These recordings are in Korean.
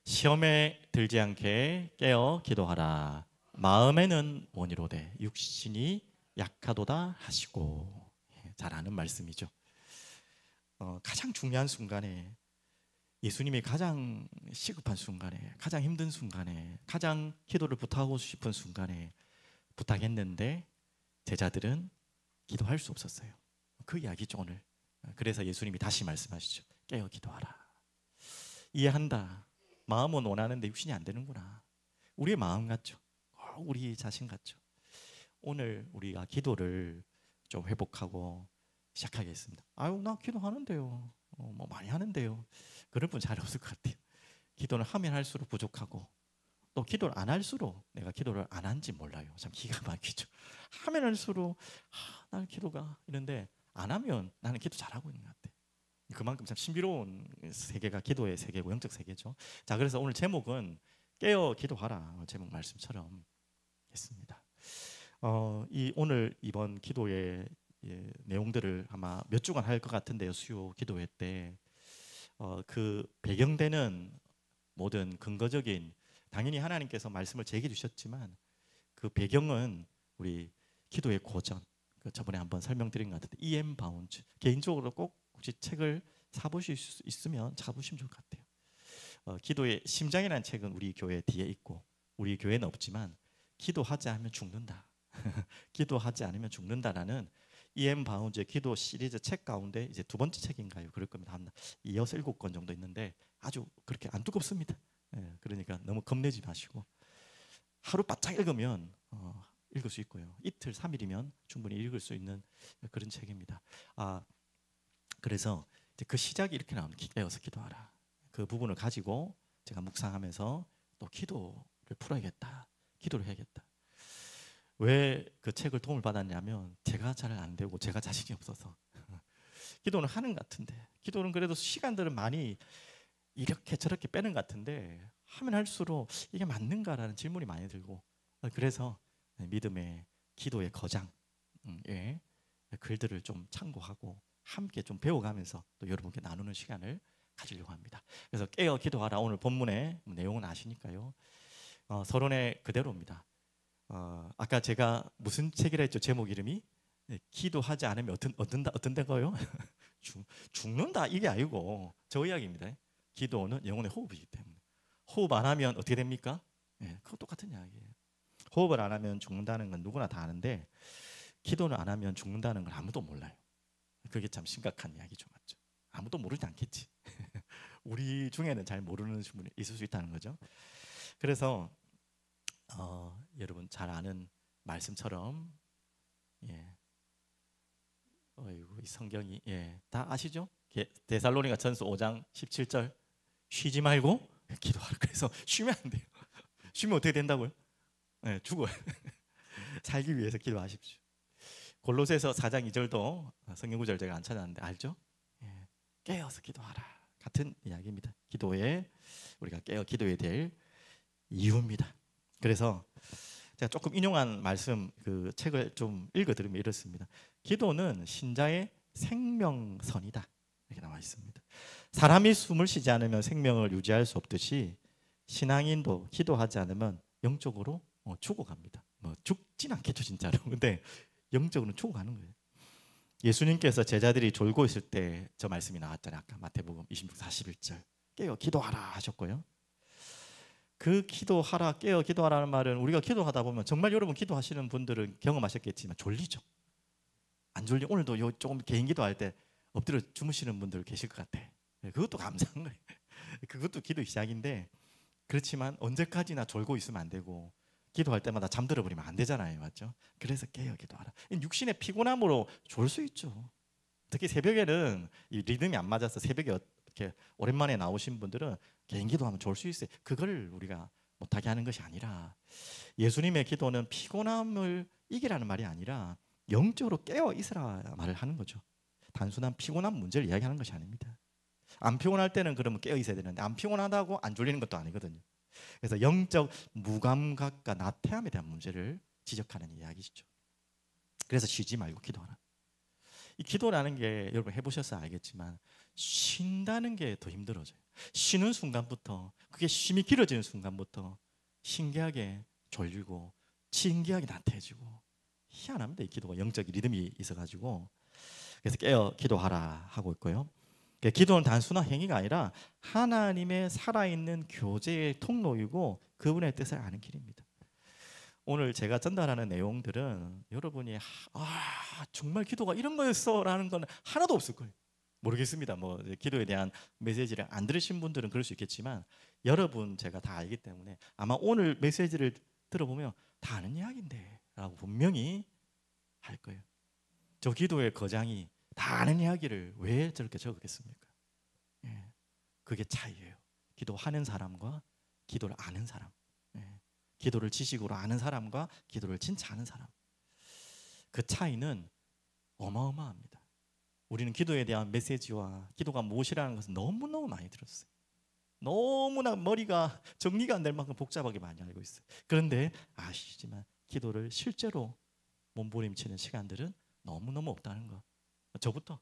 시험에 들지 않게 깨어 기도하라. 마음에는 원이로되 육신이 약하도다 하시고. 잘 아는 말씀이죠. 가장 중요한 순간에, 예수님이 가장 시급한 순간에, 가장 힘든 순간에, 가장 기도를 부탁하고 싶은 순간에 부탁했는데 제자들은 기도할 수 없었어요. 그 이야기죠 오늘. 그래서 예수님이 다시 말씀하시죠. 깨어 기도하라. 이해한다. 마음은 원하는데 육신이 안 되는구나. 우리의 마음 같죠. 우리 자신 같죠. 오늘 우리가 기도를 좀 회복하고 시작하겠습니다. 아유, 나 기도하는데요. 뭐 많이 하는데요. 그런 분 잘 없을 것 같아요. 기도를 하면 할수록 부족하고, 또 기도를 안 할수록 내가 기도를 안 한지 몰라요. 참 기가 막히죠. 하면 할수록 나는 기도가 이런데, 안 하면 나는 기도 잘하고 있는 것 같아. 그만큼 참 신비로운 세계가 기도의 세계고 영적 세계죠. 자, 그래서 오늘 제목은 깨어 기도하라. 제목 말씀처럼 했습니다. 오늘 이번 기도의 내용들을 아마 몇 주간 할 것 같은데요. 수요 기도회 때 그 배경되는 모든 근거적인, 당연히 하나님께서 말씀을 제게 주셨지만 그 배경은 우리 기도의 고전, 저번에 한번 설명드린 것 같은데 E.M. 바운즈, 개인적으로 꼭 혹시 책을 사보실 수 있으면 사보시면 좋을 것 같아요. 기도의 심장이라는 책은 우리 교회 뒤에 있고, 우리 교회는 없지만 기도하지 않으면 죽는다. 기도하지 않으면 죽는다라는 E.M. 바운즈의 기도 시리즈 책 가운데 이제 두 번째 책인가요? 그럴 겁니다. 한 6-7권 정도 있는데 아주 그렇게 안 두껍습니다. 그러니까 너무 겁내지 마시고 하루 바짝 읽으면 읽을 수 있고요. 이틀, 3일이면 충분히 읽을 수 있는 그런 책입니다. 그래서 이제 그 시작이 이렇게 나옵니다. 깨어서 기도하라. 그 부분을 가지고 제가 묵상하면서 또 기도를 풀어야겠다. 기도를 해야겠다. 왜 그 책을 도움을 받았냐면 제가 잘 안 되고 제가 자신이 없어서 기도는 하는 것 같은데, 기도는 그래도 시간들은 많이 이렇게 저렇게 빼는 것 같은데 하면 할수록 이게 맞는가라는 질문이 많이 들고, 그래서 믿음의 기도의 거장 글들을 좀 참고하고 함께 좀 배워가면서 또 여러분께 나누는 시간을 가지려고 합니다. 그래서 깨어 기도하라. 오늘 본문의 내용은 아시니까요. 서론의 그대로입니다. 아까 제가 무슨 책이라 했죠? 제목 이름이 기도하지 않으면 어떤 거요? 죽는다 이게 아니고 저 이야기입니다. 기도는 영혼의 호흡이기 때문에 호흡 안 하면 어떻게 됩니까? 그거 똑같은 이야기예요. 호흡을 안 하면 죽는다는 건 누구나 다 아는데 기도는 안 하면 죽는다는 건 아무도 몰라요. 그게 참 심각한 이야기죠, 맞죠? 아무도 모르지 않겠지. 우리 중에는 잘 모르는 분이 있을 수 있다는 거죠. 그래서 여러분 잘 아는 말씀처럼 이 성경이 다 아시죠? 데살로니가 전서 5장 17절 쉬지 말고 기도하라. 그래서 쉬면 안 돼요. 쉬면 어떻게 된다고요? 죽어요. 살기 위해서 기도하십시오. 골로새서 4장 2절도 성경 구절 제가 안 찾았는데 알죠? 깨어서 기도하라. 같은 이야기입니다. 기도에 우리가 깨어 기도해야 될 이유입니다. 그래서 제가 조금 인용한 말씀 그 책을 좀 읽어드리면 이렇습니다. 기도는 신자의 생명선이다. 이렇게 나와 있습니다. 사람이 숨을 쉬지 않으면 생명을 유지할 수 없듯이 신앙인도 기도하지 않으면 영적으로 죽어갑니다. 죽진 않겠죠 진짜로. 근데 영적으로 죽어가는 거예요. 예수님께서 제자들이 졸고 있을 때 저 말씀이 나왔잖아요. 아까 마태복음 26, 41절 깨어 기도하라 하셨고요. 그 기도하라, 깨어 기도하라는 말은 우리가 기도하다 보면 정말 여러분 기도하시는 분들은 경험하셨겠지만 졸리죠. 안 졸리? 오늘도 조금 개인 기도할 때 엎드려 주무시는 분들 계실 것 같아. 그것도 감사한 거예요. 그것도 기도 시작인데, 그렇지만 언제까지나 졸고 있으면 안 되고 기도할 때마다 잠들어 버리면 안 되잖아요, 맞죠? 그래서 깨어 기도하라. 육신의 피곤함으로 졸 수 있죠. 특히 새벽에는 이 리듬이 안 맞아서 새벽에 이렇게 오랜만에 나오신 분들은 개인 기도하면 졸 수 있어요. 그걸 우리가 못하게 하는 것이 아니라, 예수님의 기도는 피곤함을 이기라는 말이 아니라 영적으로 깨어 있으라 말을 하는 거죠. 단순한 피곤한 문제를 이야기하는 것이 아닙니다. 안 피곤할 때는 그러면 깨어 있어야 되는데 안 피곤하다고 안 졸리는 것도 아니거든요. 그래서 영적 무감각과 나태함에 대한 문제를 지적하는 이야기죠. 그래서 쉬지 말고 기도하라. 이 기도라는 게 여러분 해보셔서 알겠지만 쉰다는 게 더 힘들어져요. 쉬는 순간부터 그게 쉼이 길어지는 순간부터 신기하게 졸리고 신기하게 나태해지고 희한합니다. 이 기도가 영적 리듬이 있어가지고 그래서 깨어 기도하라 하고 있고요. 기도는 단순한 행위가 아니라 하나님의 살아있는 교제의 통로이고 그분의 뜻을 아는 길입니다. 오늘 제가 전달하는 내용들은 여러분이 정말 기도가 이런 거였어 라는 건 하나도 없을 거예요. 모르겠습니다. 뭐 기도에 대한 메시지를 안 들으신 분들은 그럴 수 있겠지만 여러분 제가 다 알기 때문에 아마 오늘 메시지를 들어보면 다 아는 이야기인데 라고 분명히 할 거예요. 저 기도의 거장이 다 아는 이야기를 왜 저렇게 적었겠습니까? 그게 차이예요. 기도하는 사람과 기도를 아는 사람, 기도를 지식으로 아는 사람과 기도를 진짜 아는 사람, 그 차이는 어마어마합니다. 우리는 기도에 대한 메시지와 기도가 무엇이라는 것을 너무너무 많이 들었어요. 너무나 머리가 정리가 안 될 만큼 복잡하게 많이 알고 있어요. 그런데 아시지만 기도를 실제로 몸부림치는 시간들은 너무너무 없다는 거, 저부터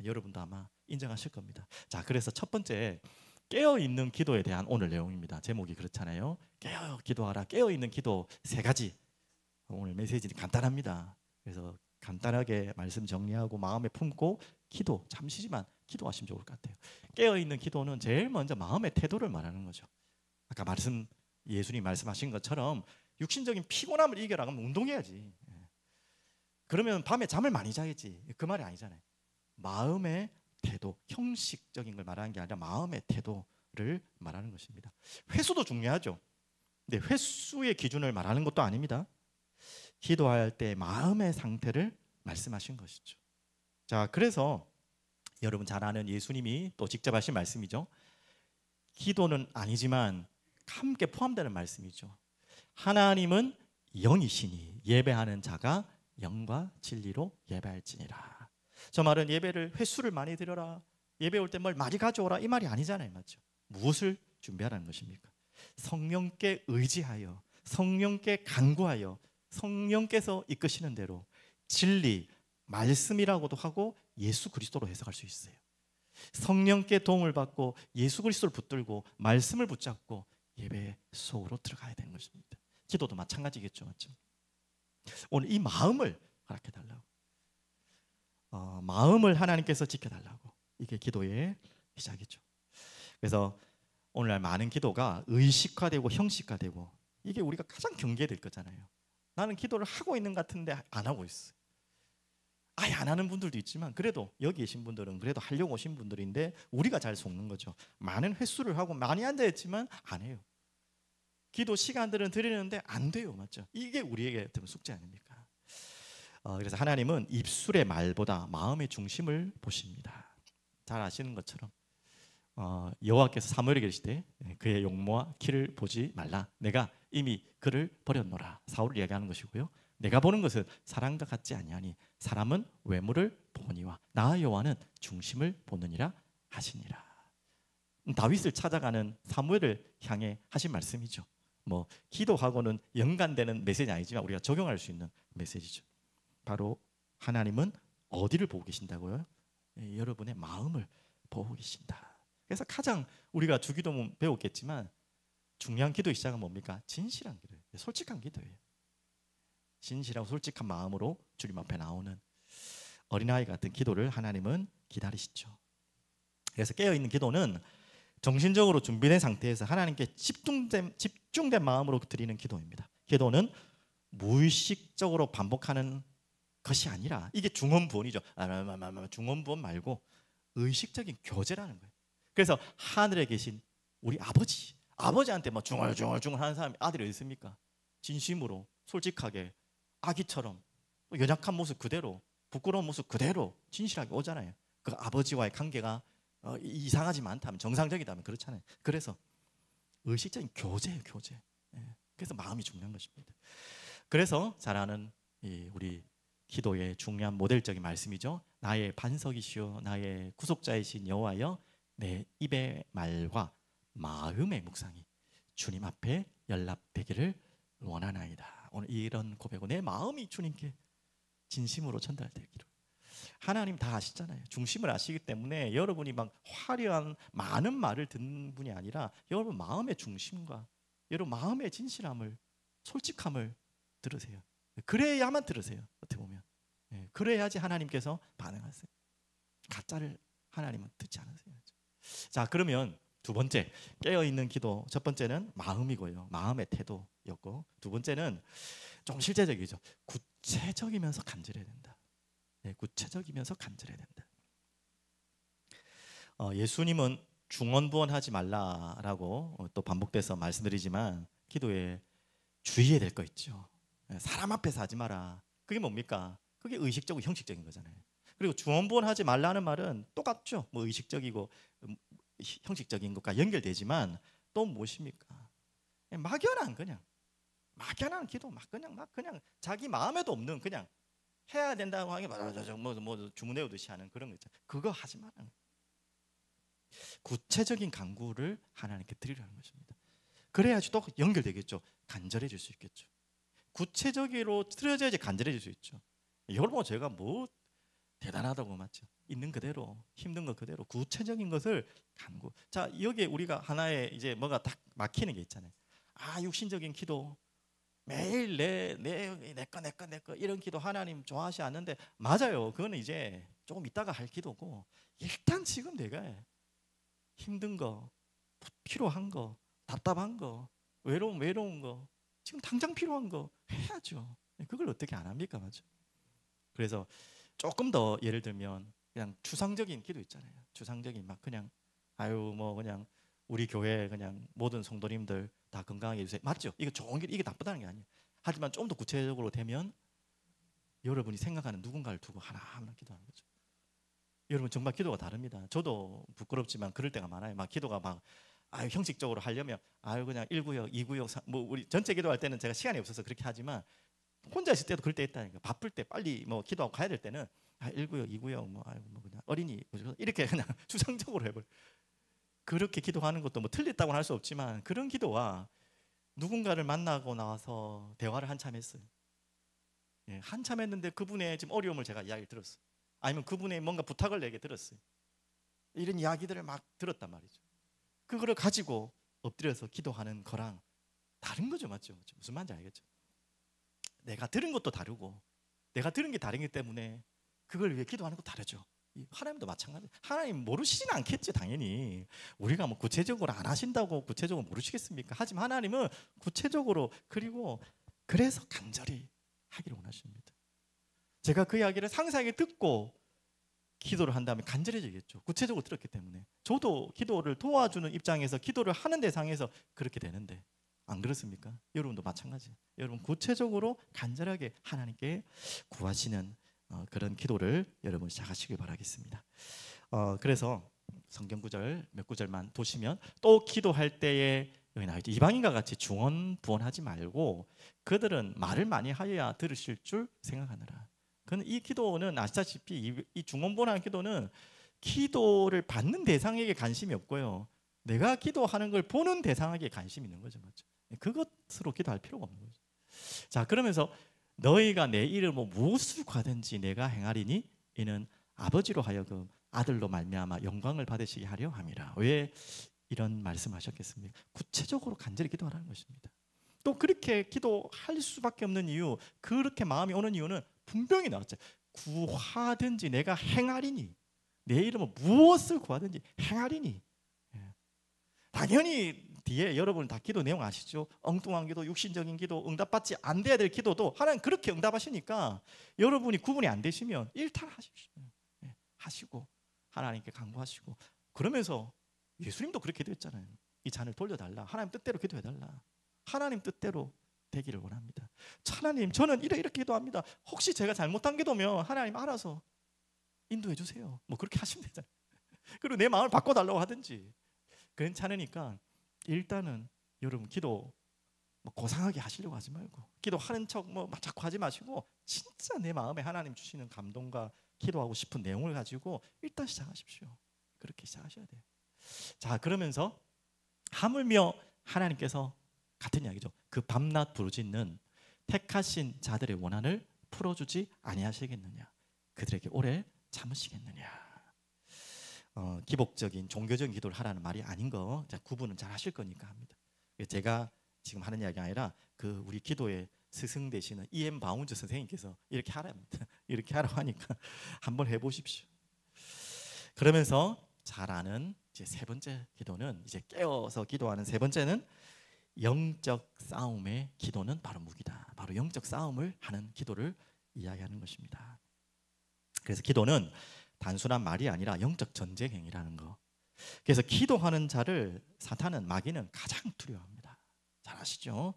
여러분도 아마 인정하실 겁니다. 자, 그래서 첫 번째 깨어있는 기도에 대한 오늘 내용입니다. 제목이 그렇잖아요. 깨어 기도하라. 깨어있는 기도 3가지. 오늘 메시지는 간단합니다. 그래서 간단하게 말씀 정리하고 마음에 품고 기도, 잠시지만 기도하시면 좋을 것 같아요. 깨어있는 기도는 제일 먼저 마음의 태도를 말하는 거죠. 아까 예수님 말씀하신 것처럼 육신적인 피곤함을 이겨라 그러면 운동해야지. 그러면 밤에 잠을 많이 자야지. 그 말이 아니잖아요. 마음의 태도, 형식적인 걸 말하는 게 아니라 마음의 태도를 말하는 것입니다. 횟수도 중요하죠. 근데 횟수의 기준을 말하는 것도 아닙니다. 기도할 때 마음의 상태를 말씀하신 것이죠. 자, 그래서 여러분 잘 아는 예수님이 또 직접 하신 말씀이죠. 기도는 아니지만 함께 포함되는 말씀이죠. 하나님은 영이시니 예배하는 자가 영과 진리로 예배할지니라. 저 말은 예배를 횟수를 많이 드려라, 예배 올 때 뭘 많이 가져오라 이 말이 아니잖아요. 맞죠? 무엇을 준비하라는 것입니까? 성령께 의지하여, 성령께 간구하여, 성령께서 이끄시는 대로 진리, 말씀이라고도 하고 예수 그리스도로 해석할 수 있어요. 성령께 도움을 받고 예수 그리스도를 붙들고 말씀을 붙잡고 예배 속으로 들어가야 되는 것입니다. 기도도 마찬가지겠죠. 맞죠? 오늘 이 마음을 허락해달라고, 마음을 하나님께서 지켜달라고, 이게 기도의 시작이죠. 그래서 오늘날 많은 기도가 의식화되고 형식화되고 이게 우리가 가장 경계될 거잖아요. 나는 기도를 하고 있는 것 같은데 안 하고 있어. 아예 안 하는 분들도 있지만 그래도 여기 계신 분들은 그래도 하려고 오신 분들인데 우리가 잘 속는 거죠. 많은 횟수를 하고 많이 앉아있지만 안 해요. 기도 시간들은 드리는데 안 돼요. 맞죠? 이게 우리에게 숙제 아닙니까? 그래서 하나님은 입술의 말보다 마음의 중심을 보십니다. 잘 아시는 것처럼 여호와께서 사무엘에게 이르시되 그의 용모와 키를 보지 말라. 내가 이미 그를 버렸노라. 사울을 이야기하는 것이고요. 내가 보는 것은 사람과 같지 아니하니 사람은 외모를 보니와 나 여호와는 중심을 보느니라 하시니라. 다윗을 찾아가는 사무엘을 향해 하신 말씀이죠. 뭐 기도하고는 연관되는 메시지 아니지만 우리가 적용할 수 있는 메시지죠. 바로 하나님은 어디를 보고 계신다고요? 여러분의 마음을 보고 계신다. 그래서 가장 우리가 주기도문 배웠겠지만 중요한 기도의 시작은 뭡니까? 진실한 기도예요. 솔직한 기도예요. 진실하고 솔직한 마음으로 주님 앞에 나오는 어린아이 같은 기도를 하나님은 기다리시죠. 그래서 깨어있는 기도는 정신적으로 준비된 상태에서 하나님께 집중된 마음으로 드리는 기도입니다. 기도는 무의식적으로 반복하는 것이 아니라 이게 중언부언이죠. 중언부언 말고 의식적인 교제라는 거예요. 그래서 하늘에 계신 우리 아버지한테 뭐 중얼중얼 하는 사람이 아들이 어디 있습니까? 진심으로 솔직하게 아기처럼 연약한 모습 그대로, 부끄러운 모습 그대로 진실하게 오잖아요. 그 아버지와의 관계가 이상하지만 않다면, 정상적이다면 그렇잖아요. 그래서 의식적인 교제예요, 교제. 그래서 마음이 중요한 것입니다. 그래서 잘 아는 우리 기도의 중요한 모델적인 말씀이죠. 나의 반석이시오 나의 구속자이신 여호와여, 내 입의 말과 마음의 묵상이 주님 앞에 연락되기를 원하나이다. 오늘 이런 고백은 내 마음이 주님께 진심으로 전달되기를. 하나님 다 아시잖아요. 중심을 아시기 때문에 여러분이 막 화려한 많은 말을 듣는 분이 아니라 여러분 마음의 중심과 여러분 마음의 진실함을, 솔직함을 들으세요. 그래야만 들으세요. 어떻게 보면 그래야지 하나님께서 반응하세요. 가짜를 하나님은 듣지 않으세요. 자, 그러면 두 번째, 깨어있는 기도. 첫 번째는 마음이고요, 마음의 태도였고, 두 번째는 좀 실제적이죠. 구체적이면서 간절해야 된다. 구체적이면서 간절해야 된다. 예수님은 중언부언하지 말라라고 또 반복돼서 말씀드리지만 기도에 주의해야 될 거 있죠. 사람 앞에서 하지 마라. 그게 뭡니까? 그게 의식적이고 형식적인 거잖아요. 그리고 중언부언하지 말라는 말은 똑같죠. 뭐 의식적이고 형식적인 것과 연결되지만 또 무엇입니까? 막연한 그냥 막연한 기도, 막 그냥 자기 마음에도 없는 그냥 해야 된다고 하는 게 뭐 주문 외우듯이 하는 그런 거 있잖아요. 그거 하지 말라는, 구체적인 간구를 하나님께 드리라는 것입니다. 그래야지 또 연결되겠죠. 간절해질 수 있겠죠. 구체적으로 드려져야지 간절해질 수 있죠. 여러분, 제가 뭐 대단하다고 맞죠? 있는 그대로, 힘든 것 그대로 구체적인 것을 간구. 자, 여기에 우리가 하나의 이제 뭐가 딱 막히는 게 있잖아요. 육신적인 기도, 매일 내 거 이런 기도 하나님 좋아하시 않는데, 맞아요. 그거는 이제 조금 이따가 할 기도고, 일단 지금 내가 힘든 거, 필요한 거, 답답한 거, 외로운 거, 지금 당장 필요한 거 해야죠. 그걸 어떻게 안 합니까? 맞죠? 그래서 조금 더 예를 들면 그냥 추상적인 기도 있잖아요. 추상적인 막 그냥 뭐 그냥 우리 교회 그냥 모든 성도님들 다 건강하게 해주세요. 맞죠? 이거 좋은 길, 이게 나쁘다는 게 아니에요. 하지만 좀 더 구체적으로 되면 여러분이 생각하는 누군가를 두고 하나하나 기도하는 거죠. 여러분 정말 기도가 다릅니다. 저도 부끄럽지만 그럴 때가 많아요. 막 기도가 막 형식적으로 하려면 그냥 1구역, 2구역, 뭐 우리 전체 기도할 때는 제가 시간이 없어서 그렇게 하지만 혼자 있을 때도 그럴 때 있다니까. 바쁠 때 빨리 뭐 기도하고 가야 될 때는 1구역, 2구역 뭐 그냥 어린이 이렇게 그냥 추상적으로 해버려. 그렇게 기도하는 것도 뭐 틀렸다고는 할 수 없지만 그런 기도와 누군가를 만나고 나서 대화를 한참 했어요. 한참 했는데 그분의 지금 어려움을 제가 이야기를 들었어요. 아니면 그분의 뭔가 부탁을 내게 들었어요. 이런 이야기들을 막 들었단 말이죠. 그거를 가지고 엎드려서 기도하는 거랑 다른 거죠. 맞죠? 무슨 말인지 알겠죠? 내가 들은 것도 다르고 내가 들은 게 다르기 때문에 그걸 위해 기도하는 것도 다르죠. 하나님도 마찬가지. 하나님 모르시진 않겠지, 당연히. 우리가 뭐 구체적으로 안 하신다고 구체적으로 모르시겠습니까? 하지만 하나님은 구체적으로, 그리고 그래서 간절히 하기를 원하십니다. 제가 그 이야기를 상세하게 듣고 기도를 한다면 간절해지겠죠. 구체적으로 들었기 때문에. 저도 기도를 도와주는 입장에서 기도를 하는 대상에서 그렇게 되는데 안 그렇습니까? 여러분도 마찬가지. 여러분 구체적으로 간절하게 하나님께 구하시는 그런 기도를 여러분 시작하시길 바라겠습니다. 그래서 성경 구절 몇 구절만 보시면, 또 기도할 때에 여기 나와 있죠. 이방인과 같이 중언부언하지 말고 그들은 말을 많이 하여야 들으실 줄 생각하느라. 그는 이 기도는 아시다시피 이 중언부언하는 기도는 기도를 받는 대상에게 관심이 없고요, 내가 기도하는 걸 보는 대상에게 관심이 있는 거죠. 맞죠? 그것으로 기도할 필요가 없는 거죠. 자, 그러면서 너희가 내 이름으로 무엇을 구하든지 내가 행하리니 이는 아버지로 하여금 아들로 말미암아 영광을 받으시게 하려 함이라. 왜 이런 말씀하셨겠습니까? 구체적으로 간절히 기도하라는 것입니다. 또 그렇게 기도할 수밖에 없는 이유, 그렇게 마음이 오는 이유는 분명히 나왔죠. 구하든지 내가 행하리니, 내 이름으로 무엇을 구하든지 행하리니. 당연히 뒤에 여러분 다 기도 내용 아시죠? 엉뚱한 기도, 육신적인 기도, 응답받지 안 돼야 될 기도도 하나님 그렇게 응답하시니까 여러분이 구분이 안 되시면 일탈하십시오. 하시고 하나님께 간구하시고, 그러면서 예수님도 그렇게 기도했잖아요. 이 잔을 돌려달라. 하나님 뜻대로 기도해달라. 하나님 뜻대로 되기를 원합니다. 하나님, 저는 이렇게 기도합니다. 혹시 제가 잘못한 기도면 하나님 알아서 인도해 주세요. 뭐 그렇게 하시면 되잖아요. 그리고 내 마음을 바꿔달라고 하든지. 괜찮으니까 일단은 여러분 기도 뭐 고상하게 하시려고 하지 말고, 기도하는 척 뭐 자꾸 하지 마시고, 진짜 내 마음에 하나님 주시는 감동과 기도하고 싶은 내용을 가지고 일단 시작하십시오. 그렇게 시작하셔야 돼요. 자, 그러면서 하물며 하나님께서 같은 이야기죠. 그 밤낮 부르짖는 택하신 자들의 원한을 풀어주지 아니하시겠느냐. 그들에게 오래 참으시겠느냐. 기복적인 종교적인 기도를 하라는 말이 아닌 거 구분은 잘 하실 거니까 합니다. 제가 지금 하는 이야기가 아니라 그 우리 기도의 스승 되시는 E.M. 바운즈 선생님께서 이렇게 하랍니다. 이렇게 하라고 하니까 한번 해보십시오. 그러면서 잘 아는 이제 세 번째 기도는, 이제 깨어서 기도하는 세 번째는 영적 싸움의 기도는 바로 무기다. 바로 영적 싸움을 하는 기도를 이야기하는 것입니다. 그래서 기도는 단순한 말이 아니라 영적 전쟁 행위라는 거. 그래서 기도하는 자를 사탄은, 마귀는 가장 두려워합니다. 잘 아시죠?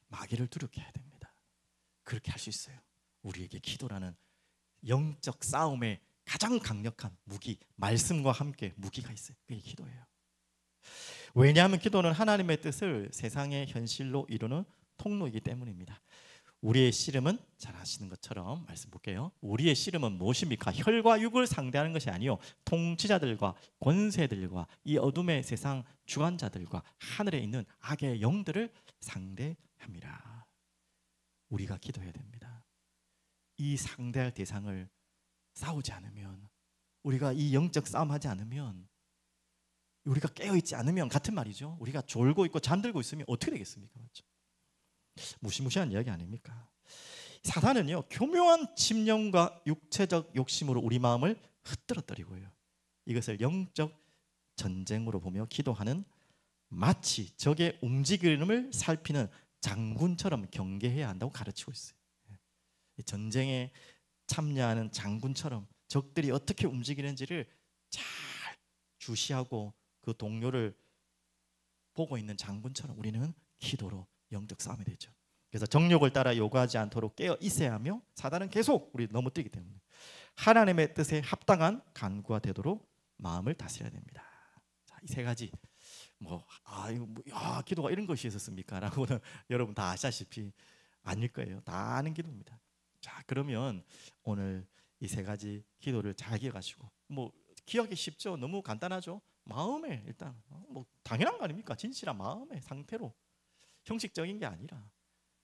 마귀를 두렵게 해야 됩니다. 그렇게 할 수 있어요. 우리에게 기도라는 영적 싸움의 가장 강력한 무기, 말씀과 함께 무기가 있어요. 그게 기도예요. 왜냐하면 기도는 하나님의 뜻을 세상의 현실로 이루는 통로이기 때문입니다. 우리의 씨름은 잘 아시는 것처럼 말씀 볼게요. 우리의 씨름은 무엇입니까? 혈과 육을 상대하는 것이 아니요 통치자들과 권세들과 이 어둠의 세상 주관자들과 하늘에 있는 악의 영들을 상대합니다. 우리가 기도해야 됩니다. 이 상대할 대상을 싸우지 않으면, 우리가 이 영적 싸움하지 않으면, 우리가 깨어있지 않으면, 같은 말이죠. 우리가 졸고 있고 잠들고 있으면 어떻게 되겠습니까? 맞죠? 무시무시한 이야기 아닙니까? 사탄은요, 교묘한 침념과 육체적 욕심으로 우리 마음을 흩뜨러뜨리고요, 이것을 영적 전쟁으로 보며 기도하는, 마치 적의 움직임을 살피는 장군처럼 경계해야 한다고 가르치고 있어요. 전쟁에 참여하는 장군처럼 적들이 어떻게 움직이는지를 잘 주시하고 그 동료를 보고 있는 장군처럼 우리는 기도로 영적 싸움이 되죠. 그래서 정욕을 따라 요구하지 않도록 깨어 있어야 하며, 사단은 계속 우리 넘어뜨리기 때문에 하나님의 뜻에 합당한 간구가 되도록 마음을 다스려야 됩니다. 자, 이 세 가지 기도가 이런 것이 있었습니까? 라고는 여러분 다 아시다시피 아닐 거예요. 다 아는 기도입니다. 자, 그러면 오늘 이 세 가지 기도를 잘 기억하시고, 기억이 쉽죠? 너무 간단하죠? 마음에 일단 당연한 거 아닙니까? 진실한 마음의 상태로, 형식적인 게 아니라,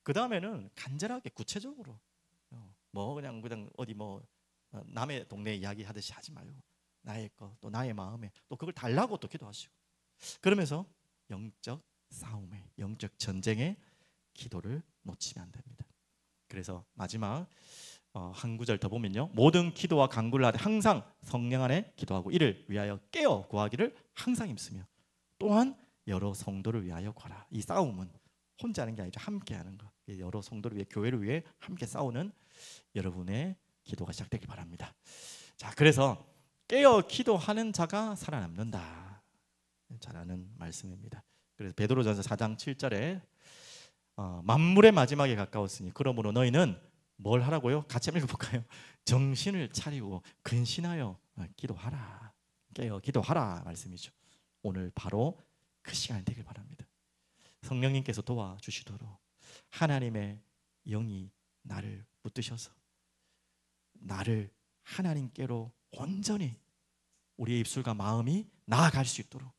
그 다음에는 간절하게 구체적으로, 그냥 어디 남의 동네 이야기 하듯이 하지 말고 나의 거, 또 나의 마음에 또 그걸 달라고 또 기도하시고, 그러면서 영적 싸움의, 영적 전쟁의 기도를 놓치면 안 됩니다. 그래서 마지막 한 구절 더 보면요, 모든 기도와 간구를 하되 항상 성령 안에 기도하고 이를 위하여 깨어 구하기를 항상 힘쓰며 또한 여러 성도를 위하여 구하라. 이 싸움은 혼자 하는 게 아니라 함께 하는 거. 여러 성도를 위해, 교회를 위해 함께 싸우는 여러분의 기도가 시작되길 바랍니다. 자, 그래서 깨어 기도하는 자가 살아남는다. 잘하는 말씀입니다. 그래서 베드로전서 4장 7절에 만물의 마지막에 가까웠으니 그러므로 너희는 뭘 하라고요? 같이 한번 읽어볼까요? 정신을 차리고 근신하여 기도하라. 깨어 기도하라 말씀이죠. 오늘 바로 그 시간이 되길 바랍니다. 성령님께서 도와주시도록 하나님의 영이 나를 붙드셔서 나를 하나님께로 온전히 우리의 입술과 마음이 나아갈 수 있도록,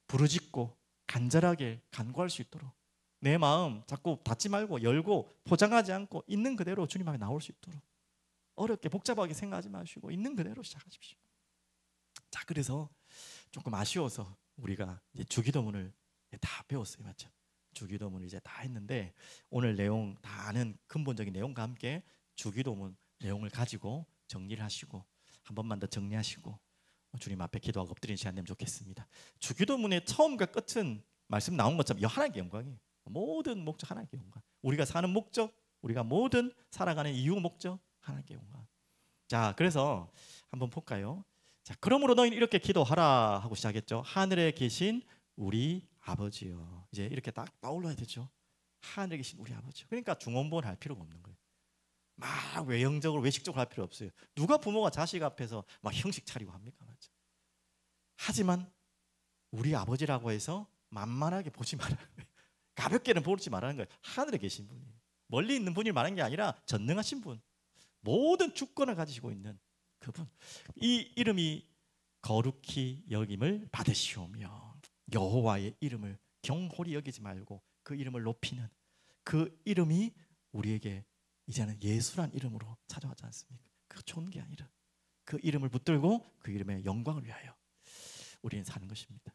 부르짖고 간절하게 간구할 수 있도록, 내 마음 자꾸 닫지 말고 열고 포장하지 않고 있는 그대로 주님 앞에 나올 수 있도록, 어렵게 복잡하게 생각하지 마시고 있는 그대로 시작하십시오. 자, 그래서 조금 아쉬워서 우리가 이제 주기도문을 다 배웠어요. 맞죠? 주기도문을 이제 다 했는데, 오늘 내용 다 아는 근본적인 내용과 함께 주기도문 내용을 가지고 정리를 하시고 한 번만 더 정리하시고 주님 앞에 기도하고 엎드리는 시간 되면 좋겠습니다. 주기도문의 처음과 끝은 말씀 나온 것처럼 하나님께 영광이에요. 모든 목적 하나님께 영광. 우리가 사는 목적, 우리가 모든 살아가는 이유 목적 하나님께 영광. 자, 그래서 한번 볼까요? 자, 그러므로 너희는 이렇게 기도하라 하고 시작했죠. 하늘에 계신 우리 아버지요. 이제 이렇게 딱 떠올라야 되죠. 하늘에 계신 우리 아버지. 그러니까 중언부언 할 필요가 없는 거예요. 막 외형적으로 외식적으로 할 필요 없어요. 누가 부모가 자식 앞에서 막 형식 차리고 합니까? 맞죠? 하지만 우리 아버지라고 해서 만만하게 보지 말아요. 가볍게는 보지 말라는 거예요. 하늘에 계신 분이, 멀리 있는 분이 말하는 게 아니라 전능하신 분, 모든 주권을 가지시고 있는 그분, 이 이름이 거룩히 여김을 받으시오며, 여호와의 이름을 경홀히 여기지 말고 그 이름을 높이는 그 이름이 우리에게 이제는 예수란 이름으로 찾아왔지 않습니까? 그 존귀한 이름. 그 이름을 붙들고 그 이름의 영광을 위하여 우리는 사는 것입니다.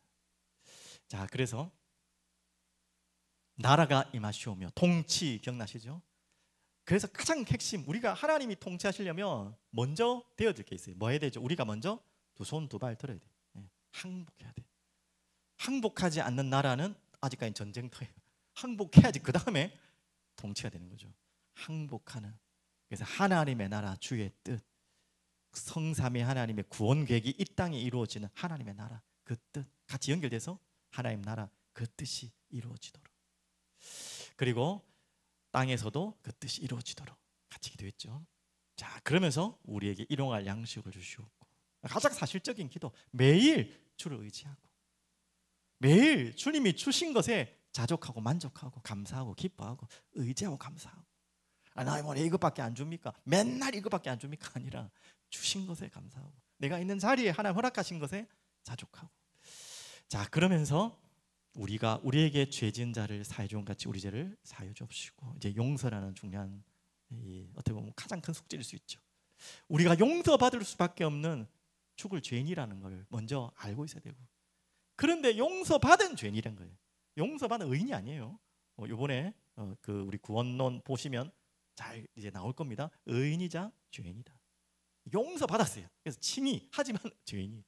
자, 그래서 나라가 임하시오며, 통치 기억나시죠? 그래서 가장 핵심, 우리가 하나님이 통치하시려면 먼저 되어질 게 있어요. 뭐 해야 되죠? 우리가 먼저 두 손 두 발 들어야 돼. 항복해야 돼. 항복하지 않는 나라는 아직까지 전쟁터예요. 항복해야지 그 다음에 통치가 되는 거죠. 항복하는, 그래서 하나님의 나라, 주의 뜻, 성삼위 하나님의 구원 계획이 이 땅에 이루어지는 하나님의 나라, 그 뜻 같이 연결돼서 하나님 나라 그 뜻이 이루어지도록, 그리고 땅에서도 그 뜻이 이루어지도록 같이 기도했죠. 자, 그러면서 우리에게 일용할 양식을 주시옵고, 가장 사실적인 기도, 매일 주를 의지하고 매일 주님이 주신 것에 자족하고 만족하고 감사하고 기뻐하고 의지하고 감사하고, 나 뭐 이것밖에 안 줍니까? 맨날 이것밖에 안 줍니까? 아니라 주신 것에 감사하고 내가 있는 자리에 하나님 허락하신 것에 자족하고. 자, 그러면서 우리가 우리에게 죄 지은 자를 사해 준 같이 우리 죄를 사해 주옵시고, 이제 용서라는 중요한, 어떻게 보면 가장 큰 숙제일 수 있죠. 우리가 용서받을 수밖에 없는 죽을 죄인이라는 걸 먼저 알고 있어야 되고, 그런데 용서받은 죄인이란 거예요. 용서받은 의인이 아니에요. 이번에 그 우리 구원론 보시면 잘 이제 나올 겁니다. 의인이자 죄인이다. 용서받았어요. 그래서 칭의 하지만 죄인이.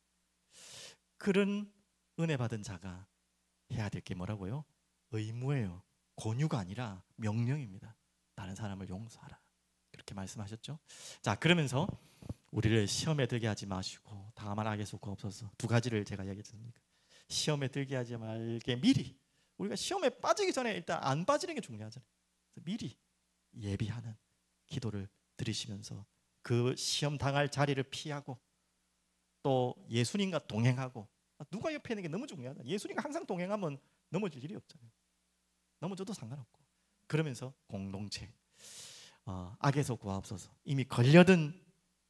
그런 은혜 받은 자가 해야 될 게 뭐라고요? 의무예요. 권유가 아니라 명령입니다. 다른 사람을 용서하라, 그렇게 말씀하셨죠. 자, 그러면서 우리를 시험에 들게 하지 마시고 다만 악에서 구하옵소서. 두 가지를 제가 이야기했습니다. 시험에 들게 하지 말게 미리, 우리가 시험에 빠지기 전에 일단 안 빠지는 게 중요하잖아요. 미리 예비하는 기도를 드리시면서 그 시험 당할 자리를 피하고, 또 예수님과 동행하고, 누가 옆에 있는 게 너무 중요하다. 예수님과 항상 동행하면 넘어질 일이 없잖아요. 넘어져도 상관없고, 그러면서 공동체, 악에서 구하옵소서. 이미 걸려든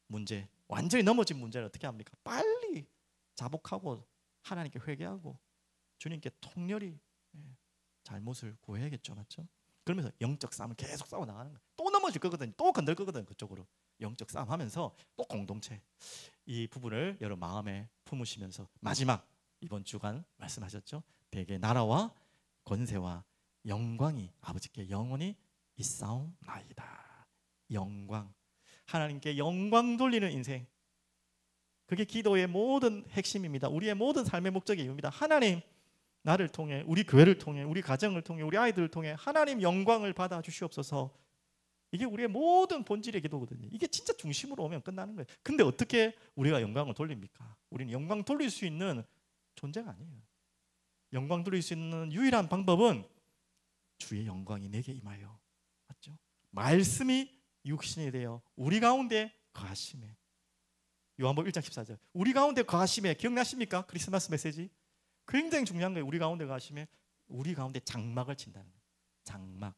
문제, 완전히 넘어진 문제를 어떻게 합니까? 빨리 자복하고 하나님께 회개하고 주님께 통렬히 잘못을 구해야겠죠, 맞죠? 그러면서 영적 싸움을 계속 싸워 나가는 거예요. 또 넘어질 거거든, 또 건들 거거든. 그쪽으로 영적 싸움 하면서 또 공동체, 이 부분을 여러분 마음에 품으시면서 마지막 이번 주간 말씀하셨죠. 대개 나라와 권세와 영광이 아버지께 영원히 있사옵나이다. 영광, 하나님께 영광 돌리는 인생, 그게 기도의 모든 핵심입니다. 우리의 모든 삶의 목적의 이유입니다. 하나님, 나를 통해, 우리 교회를 통해, 우리 가정을 통해, 우리 아이들을 통해 하나님 영광을 받아 주시옵소서. 이게 우리의 모든 본질의 기도거든요. 이게 진짜 중심으로 오면 끝나는 거예요. 근데 어떻게 우리가 영광을 돌립니까? 우리는 영광 돌릴 수 있는 존재가 아니에요. 영광 돌릴 수 있는 유일한 방법은 주의 영광이 내게 임하여, 맞죠? 말씀이 육신이 되어 우리 가운데 거하심에, 요한복음 1장 14절, 우리 가운데 거하심에, 기억나십니까? 크리스마스 메시지 굉장히 중요한 거예요. 우리 가운데 거하심에, 우리 가운데 장막을 친다는 거예요. 장막.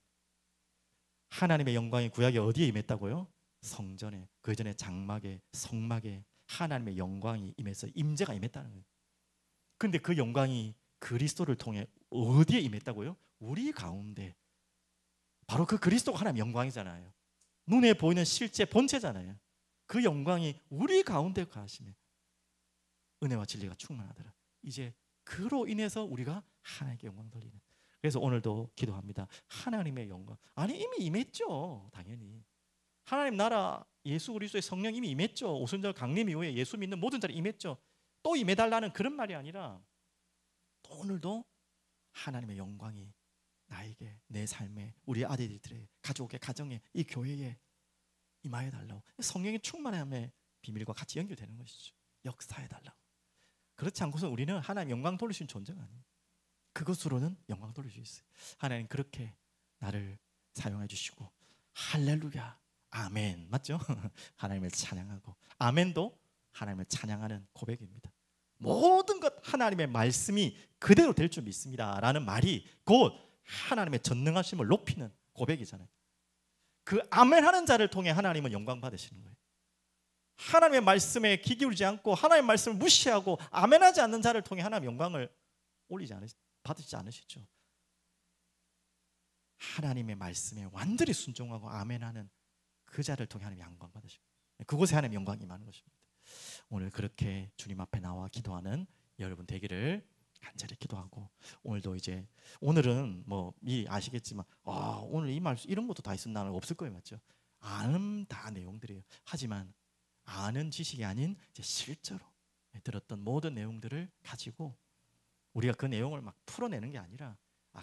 하나님의 영광이 구약에 어디에 임했다고요? 성전에, 그 전에 장막에, 성막에 하나님의 영광이 임해서 임재가 임했다는 거예요. 그런데 그 영광이 그리스도를 통해 어디에 임했다고요? 우리 가운데. 바로 그 그리스도가 하나님의 영광이잖아요. 눈에 보이는 실제 본체잖아요. 그 영광이 우리 가운데 거하시며 은혜와 진리가 충만하더라. 이제 그로 인해서 우리가 하나님께 영광 돌리는. 그래서 오늘도 기도합니다. 하나님의 영광, 아니 이미 임했죠. 당연히 하나님 나라, 예수 그리스도의 성령 이미 임했죠. 오순절 강림 이후에 예수 믿는 모든 자리 임했죠. 또 임해달라는 그런 말이 아니라, 또 오늘도 하나님의 영광이 나에게, 내 삶에, 우리 아들들의 가족의 가정에, 이 교회에 임하여 달라고. 성령이 충만함의 비밀과 같이 연결되는 것이죠. 역사해 달라고. 그렇지 않고서 우리는 하나님 영광 돌릴 수 있는 존재가 아니에요. 그것으로는 영광 돌릴 수 있어요. 하나님 그렇게 나를 사용해 주시고, 할렐루야, 아멘, 맞죠? 하나님을 찬양하고, 아멘도 하나님을 찬양하는 고백입니다. 모든 것 하나님의 말씀이 그대로 될 줄 믿습니다 라는 말이 곧 하나님의 전능하심을 높이는 고백이잖아요. 그 아멘 하는 자를 통해 하나님은 영광 받으시는 거예요. 하나님의 말씀에 귀 기울이지 않고 하나님의 말씀을 무시하고 아멘하지 않는 자를 통해 하나님의 영광을 받으시지 않으시죠. 하나님의 말씀에 완전히 순종하고 아멘하는 그 자를 통해 하나님의 영광 받으십니다. 그곳에 하나님의 영광이 임하는 것입니다. 오늘 그렇게 주님 앞에 나와 기도하는 여러분 되기를 간절히 기도하고, 오늘도 이제 오늘은 뭐 미리 아시겠지만 오늘 이 말씀 이런 것도 다 있었나는 없을 거예요, 맞죠? 아는 다 내용들이에요. 하지만 아는 지식이 아닌 이제 실제로 들었던 모든 내용들을 가지고 우리가 그 내용을 막 풀어내는 게 아니라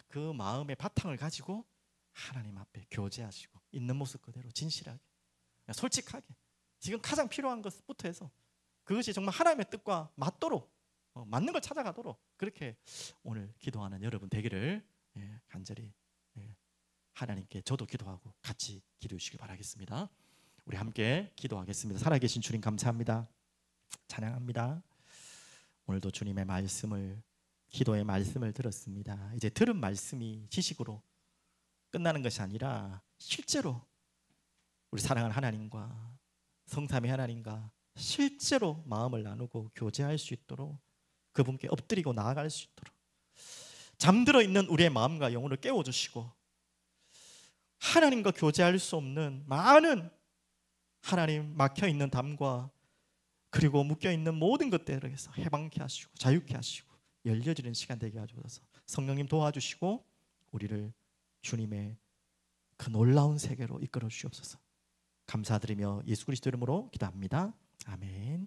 그 마음의 바탕을 가지고 하나님 앞에 교제하시고 있는 모습 그대로 진실하게 솔직하게 지금 가장 필요한 것부터 해서 그것이 정말 하나님의 뜻과 맞도록 맞는 걸 찾아가도록 그렇게 오늘 기도하는 여러분 되기를 간절히 하나님께 저도 기도하고 같이 기도해 주시기 바라겠습니다. 우리 함께 기도하겠습니다. 살아계신 주님 감사합니다. 찬양합니다. 오늘도 주님의 말씀을 기도의 말씀을 들었습니다. 이제 들은 말씀이 지식으로 끝나는 것이 아니라 실제로 우리 사랑하는 하나님과 성삼위 하나님과 실제로 마음을 나누고 교제할 수 있도록 그분께 엎드리고 나아갈 수 있도록 잠들어 있는 우리의 마음과 영혼을 깨워주시고 하나님과 교제할 수 없는 많은 하나님 막혀있는 담과 그리고 묶여있는 모든 것들에서 해방케 하시고 자유케 하시고 열려지는 시간 되게 하셔서 성령님 도와주시고 우리를 주님의 그 놀라운 세계로 이끌어 주시옵소서. 감사드리며 예수 그리스도 이름으로 기도합니다. 아멘.